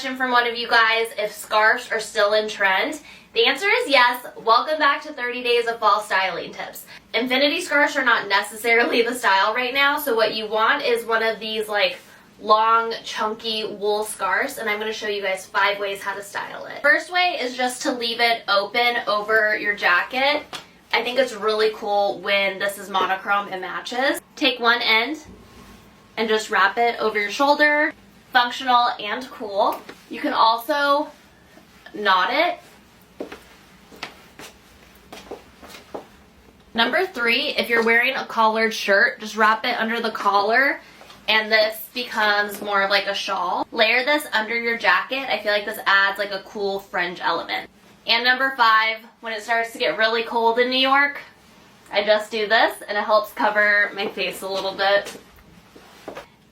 question from one of you guys if scarves are still in trend. The answer is yes. Welcome back to 30 days of fall styling tips. Infinity scarves are not necessarily the style right now, so what you want is one of these like long, chunky wool scarves, and I'm going to show you guys 5 ways how to style it. First way is just to leave it open over your jacket. I think it's really cool when this is monochrome and matches. Take one end and just wrap it over your shoulder. Functional and cool. You can also knot it. Number 3, if you're wearing a collared shirt, just wrap it under the collar and this becomes more of like a shawl. Layer this under your jacket. I feel like this adds like a cool fringe element. And number 5, when it starts to get really cold in New York, I just do this and it helps cover my face a little bit.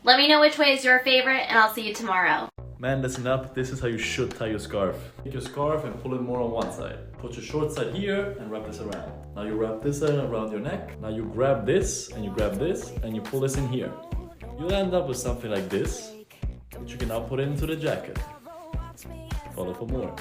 Let me know which way is your favorite and I'll see you tomorrow. Man, listen up, this is how you should tie your scarf. Take your scarf and pull it more on one side. Put your short side here and wrap this around. Now you wrap this side around your neck. Now you grab this and you grab this and you pull this in here. You'll end up with something like this, which you can now put into the jacket. Follow for more.